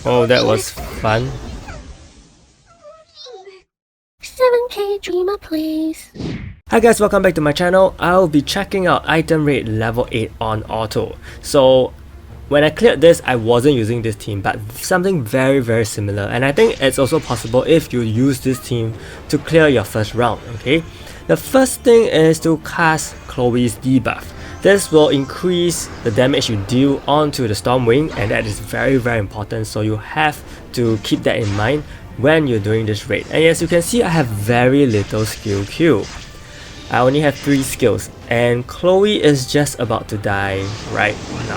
Oh, that was fun. 7k dreamer please. Hi guys, welcome back to my channel. I'll be checking out item rate level 8 on auto. So when I cleared this, I wasn't using this team, but something very similar, and I think it's also possible if you use this team to clear your first round. Okay, the first thing is to cast Chloe's debuff. This will increase the damage you deal onto the Stormwing, and that is very important, so you have to keep that in mind when you're doing this raid. And as you can see, I have very little skill queue. I only have 3 skills, and Chloe is just about to die right now,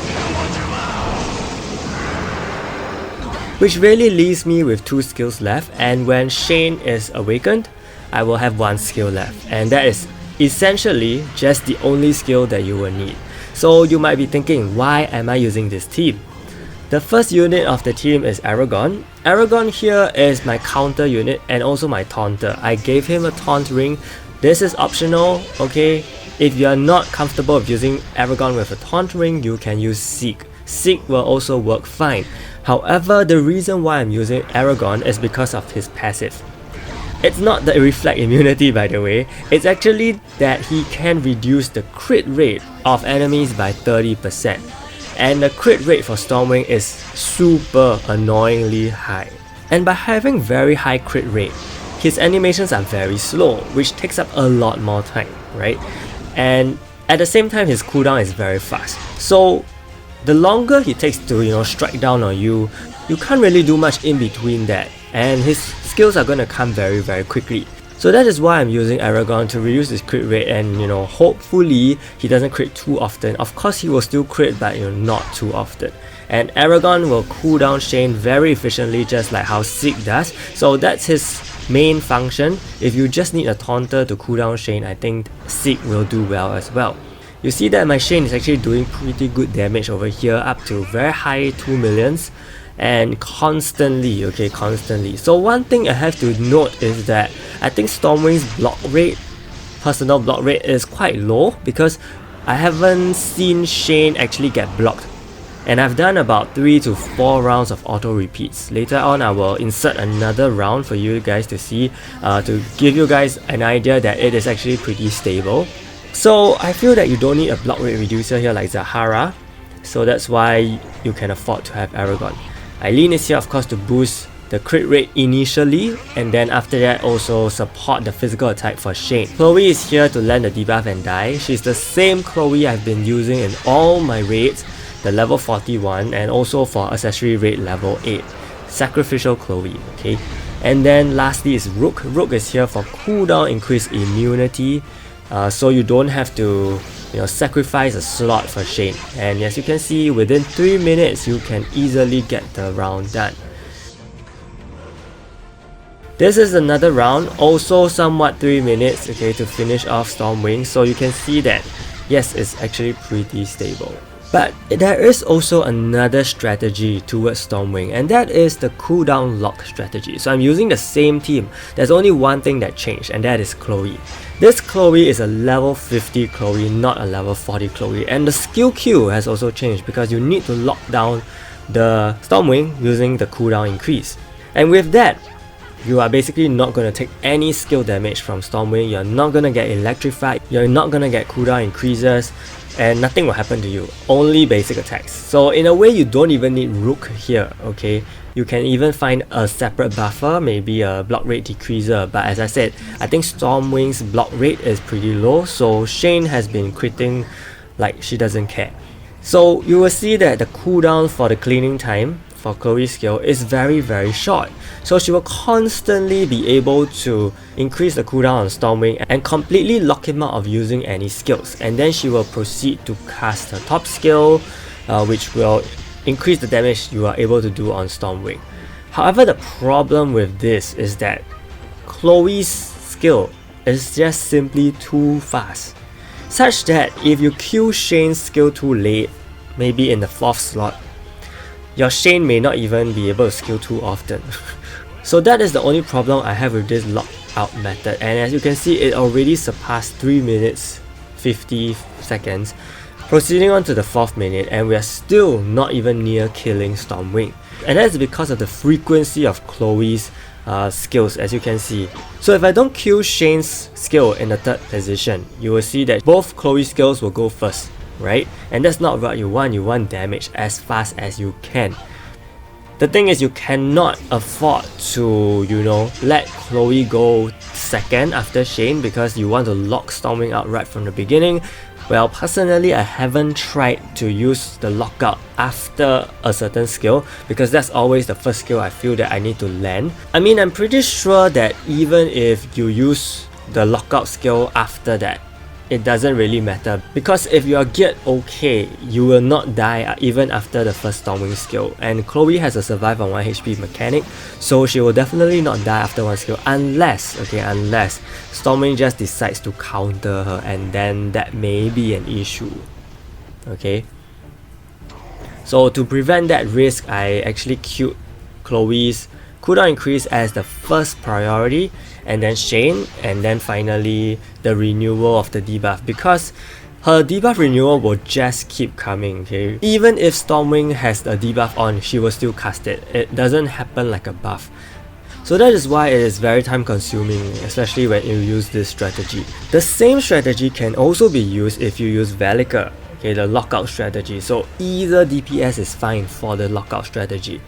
which really leaves me with 2 skills left, and when Shane is awakened, I will have 1 skill left, and that is essentially just the only skill that you will need. So you might be thinking, why am I using this team? The first unit of the team is Aragon. Aragon here is my counter unit and also my taunter. I gave him a taunt ring. This is optional, okay? If you are not comfortable with using Aragon with a taunt ring, you can use Seek. Seek will also work fine. However, the reason why I'm using Aragon is because of his passive. It's not the reflect immunity, by the way, it's actually that he can reduce the crit rate of enemies by 30%. And the crit rate for Stormwing is super annoyingly high. And by having very high crit rate, his animations are very slow, which takes up a lot more time, right? And at the same time, his cooldown is very fast. So the longer he takes to, strike down on you, you can't really do much in between that, and his skills are gonna come very quickly. So that is why I'm using Aragon to reduce his crit rate, and hopefully he doesn't crit too often. Of course he will still crit, but not too often. And Aragon will cool down Shane very efficiently, just like how Seek does. So that's his main function. If you just need a taunter to cool down Shane, I think Seek will do well as well. You see that my Shane is actually doing pretty good damage over here, up to very high 2 millions. And constantly. So one thing I have to note is that I think Stormwing's block rate, personal block rate, is quite low because I haven't seen Shane actually get blocked. And I've done about 3 to 4 rounds of auto repeats. Later on I will insert another round for you guys to see, to give you guys an idea that it is actually pretty stable. So I feel that you don't need a block rate reducer here like Zahara, so that's why you can afford to have Aragon. Eileen is here of course to boost the crit rate initially, and then after that also support the physical attack for Shane. Chloe is here to land the debuff and die. She's the same Chloe I've been using in all my raids, the level 41, and also for accessory raid level 8. Sacrificial Chloe, okay? And then lastly is Rook. Rook is here for cooldown increased immunity, so you don't have to sacrifice a slot for Shane. And as you can see, within 3 minutes you can easily get the round done. This is another round, also somewhat 3 minutes, okay, to finish off Stormwing. So you can see that yes, it's actually pretty stable. But there is also another strategy towards Stormwing, and that is the cooldown lock strategy. So I'm using the same team. There's only one thing that changed, and that is Chloe. This Chloe is a level 50 Chloe, not a level 40 Chloe. And the skill queue has also changed because you need to lock down the Stormwing using the cooldown increase. And with that, you are basically not going to take any skill damage from Stormwing, you're not going to get electrified, you're not going to get cooldown increases, and nothing will happen to you, only basic attacks. So in a way, you don't even need Rook here, okay? You can even find a separate buffer, maybe a block rate decreaser, but as I said, I think Stormwing's block rate is pretty low, so Shane has been critting like she doesn't care. So you will see that the cooldown for the cleaning time for Chloe's skill is very short. So she will constantly be able to increase the cooldown on Stormwing and completely lock him out of using any skills. And then she will proceed to cast her top skill, which will increase the damage you are able to do on Stormwing. However, the problem with this is that Chloe's skill is just simply too fast, such that if you kill Shane's skill too late, maybe in the 4th slot, your Shane may not even be able to skill too often. So that is the only problem I have with this lockout method, and as you can see, it already surpassed 3 minutes 50 seconds. Proceeding on to the 4th minute, and we are still not even near killing Stormwing. And that's because of the frequency of Chloe's skills, as you can see. So if I don't kill Shane's skill in the 3rd position, you will see that both Chloe's skills will go first, right? And that's not what you want damage as fast as you can. The thing is, you cannot afford to, let Chloe go second after Shane because you want to lock Stormwing out right from the beginning. Well, personally, I haven't tried to use the lockout after a certain skill because that's always the first skill I feel that I need to land. I mean, I'm pretty sure that even if you use the lockout skill after that, it doesn't really matter because if you are geared okay, you will not die even after the first Stormwing skill. And Chloe has a survive on 1 HP mechanic, so she will definitely not die after one skill unless Stormwing just decides to counter her, and then that may be an issue. Okay, so to prevent that risk, I actually queued Chloe's cooldown increase as the first priority, and then Shane, and then finally the renewal of the debuff, because her debuff renewal will just keep coming, okay? Even if Stormwing has the debuff on, she will still cast it. It doesn't happen like a buff. So that is why it is very time consuming, especially when you use this strategy. The same strategy can also be used if you use Velika, okay, the lockout strategy. So either DPS is fine for the lockout strategy.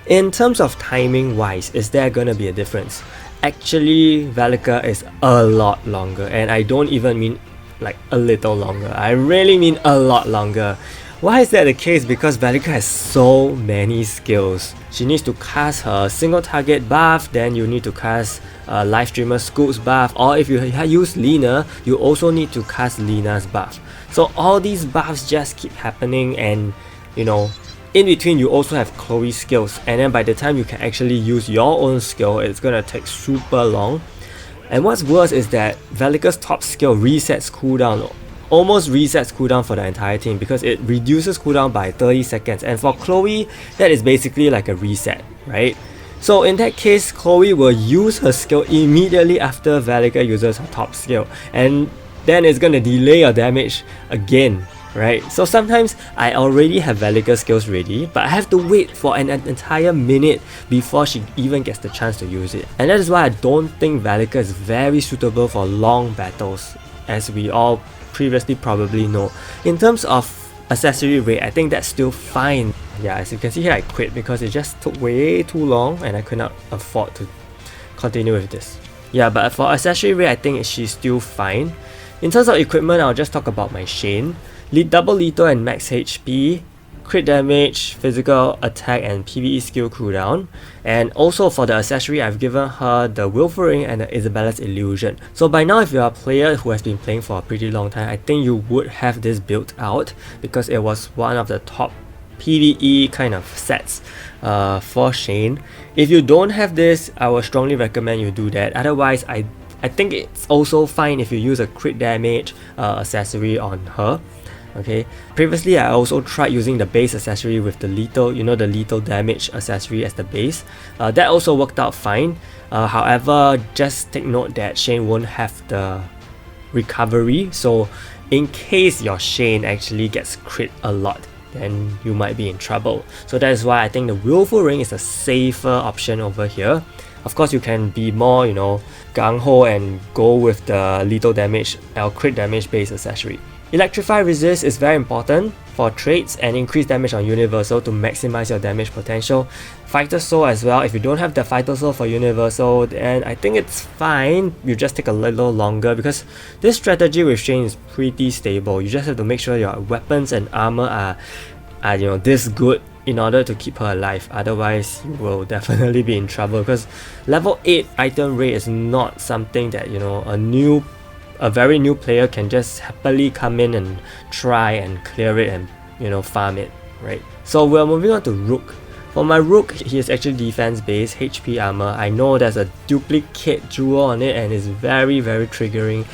In terms of timing wise, is there gonna be a difference? Actually, Velika is a lot longer, and I don't even mean like a little longer. I really mean a lot longer. Why is that the case? Because Velika has so many skills. She needs to cast her single target buff, then you need to cast live streamer Scoop's buff, or if you use Lina, you also need to cast Lina's buff. So all these buffs just keep happening, and in between you also have Chloe's skills, and then by the time you can actually use your own skill, it's gonna take super long. And what's worse is that Velika's top skill resets cooldown, almost resets cooldown for the entire team because it reduces cooldown by 30 seconds, and for Chloe that is basically like a reset, right? So in that case, Chloe will use her skill immediately after Velika uses her top skill, and then it's gonna delay your damage again, right? So sometimes I already have Velika skills ready, but I have to wait for an entire minute before she even gets the chance to use it. And that is why I don't think Velika is very suitable for long battles, as we all previously probably know. In terms of accessory rate, I think that's still fine. Yeah, as you can see here, I quit because it just took way too long and I could not afford to continue with this. Yeah, but for accessory rate, I think she's still fine. In terms of equipment, I'll just talk about my Shane. Double lethal and max HP, crit damage, physical attack and PvE skill cooldown. And also for the accessory, I've given her the Willful Ring and the Isabella's Illusion. So by now, if you're a player who has been playing for a pretty long time, I think you would have this built out because it was one of the top PvE kind of sets for Shane. If you don't have this, I would strongly recommend you do that. Otherwise, I think it's also fine if you use a crit damage accessory on her. Okay, previously I also tried using the base accessory with the lethal, the lethal damage accessory as the base. That also worked out fine. However, just take note that Shane won't have the recovery, so in case your Shane actually gets crit a lot, then you might be in trouble. So that is why I think the Willful Ring is a safer option over here. Of course, you can be more, gung-ho and go with the lethal damage or crit damage based accessory. Electrify Resist is very important for traits and increase damage on Universal to maximize your damage potential. Fighter Soul as well. If you don't have the Fighter Soul for Universal, then I think it's fine. You just take a little longer because this strategy with Shane is pretty stable. You just have to make sure your weapons and armor are this good in order to keep her alive. Otherwise, you will definitely be in trouble because level 8 item rate is not something that a very new player can just happily come in and try and clear it and farm it, right? So we're moving on to Rook. For my Rook, he is actually defense based, HP armor. I know there's a duplicate jewel on it and it's very triggering.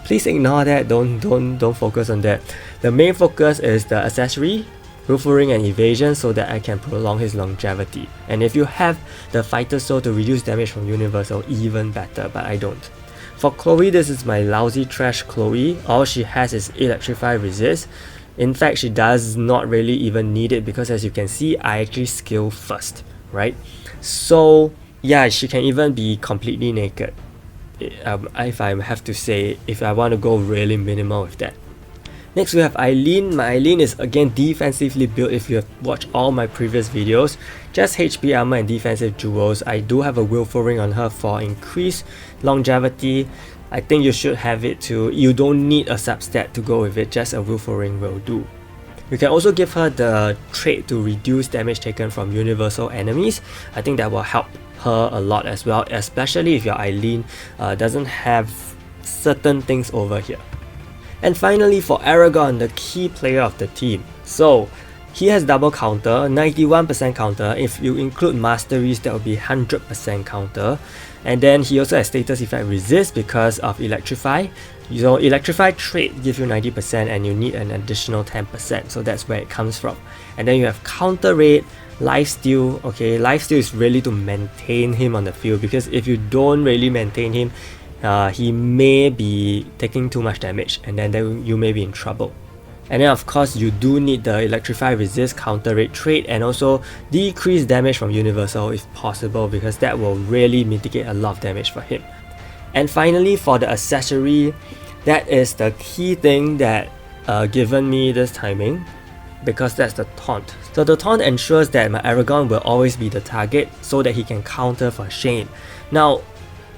Please ignore that. Don't focus on that. The main focus is the accessory, Willful Ring and evasion, so that I can prolong his longevity. And if you have the Fighter Soul to reduce damage from Universal, even better, but I don't. For Chloe, this is my lousy trash Chloe. All she has is Electrify Resist. In fact, she does not really even need it because as you can see, I actually skill first, right? So yeah, she can even be completely naked. If I have to say, if I want to go really minimal with that. Next we have Eileen. My Eileen is again defensively built. If you have watched all my previous videos, just HP armor and defensive jewels. I do have a willful ring on her for increased longevity. I think you should have it too. You don't need a substat to go with it, just a willful ring will do. You can also give her the trait to reduce damage taken from universal enemies. I think that will help her a lot as well, especially if your Eileen doesn't have certain things over here. And finally for Aragon, the key player of the team. So he has double counter, 91% counter. If you include masteries, that will be 100% counter. And then he also has status effect resist because of electrify. So electrify trait gives you 90% and you need an additional 10%, so that's where it comes from. And then you have counter rate, lifesteal. Okay, lifesteal is really to maintain him on the field, because if you don't really maintain him, he may be taking too much damage and then you may be in trouble. And then of course you do need the electrify resist counter rate trait and also decrease damage from universal if possible, because that will really mitigate a lot of damage for him. And finally for the accessory, that is the key thing that given me this timing, because that's the taunt. So the taunt ensures that my Aragon will always be the target so that he can counter for Shane. Now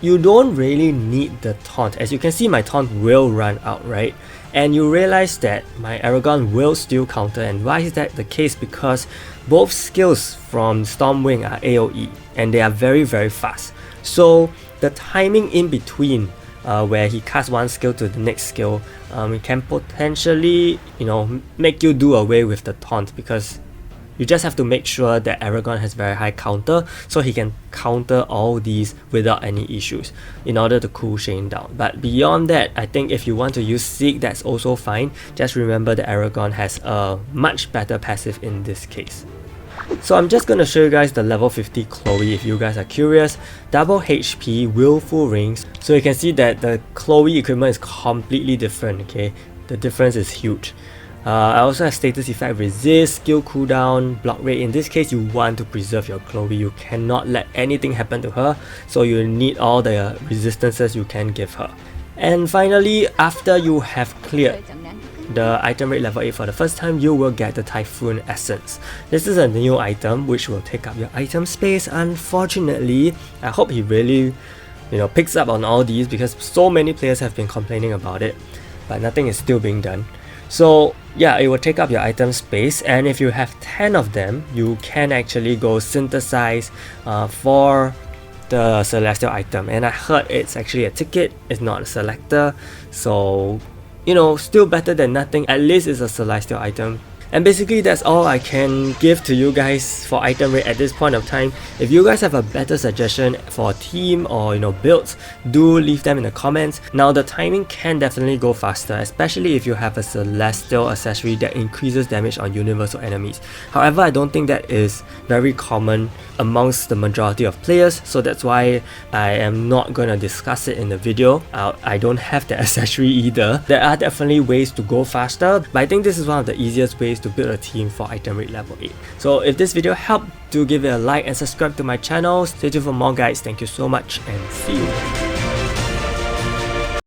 you don't really need the taunt. As you can see, my taunt will run out, right? And you realize that my Aragon will still counter. And why is that the case? Because both skills from Stormwing are AoE and they are very fast. So the timing in between where he casts one skill to the next skill, it can potentially, make you do away with the taunt, because you just have to make sure that Aragon has very high counter so he can counter all these without any issues in order to cool Shane down. But beyond that, I think if you want to use Seek, that's also fine. Just remember that Aragon has a much better passive in this case. So I'm just going to show you guys the level 50 Chloe if you guys are curious. Double HP, willful rings. So you can see that the Chloe equipment is completely different, okay? The difference is huge. I also have status effect resist, skill cooldown, block rate. In this case, you want to preserve your Chloe. You cannot let anything happen to her, so you need all the resistances you can give her. And finally, after you have cleared the item rate level 8 for the first time, you will get the Typhoon Essence. This is a new item which will take up your item space. Unfortunately, I hope he really picks up on all these, because so many players have been complaining about it, but nothing is still being done. So yeah, it will take up your item space, and if you have 10 of them, you can actually go synthesize for the celestial item. And I heard it's actually a ticket, it's not a selector, so still better than nothing. At least it's a celestial item. And basically that's all I can give to you guys for item rate at this point of time. If you guys have a better suggestion for a team or builds, do leave them in the comments. Now the timing can definitely go faster, especially if you have a celestial accessory that increases damage on universal enemies. However, I don't think that is very common amongst the majority of players, so that's why I am not gonna discuss it in the video. I don't have the accessory either. There are definitely ways to go faster, but I think this is one of the easiest ways to build a team for item rate level 8. So if this video helped, do give it a like and subscribe to my channel. Stay tuned for more guides. Thank you so much and see you.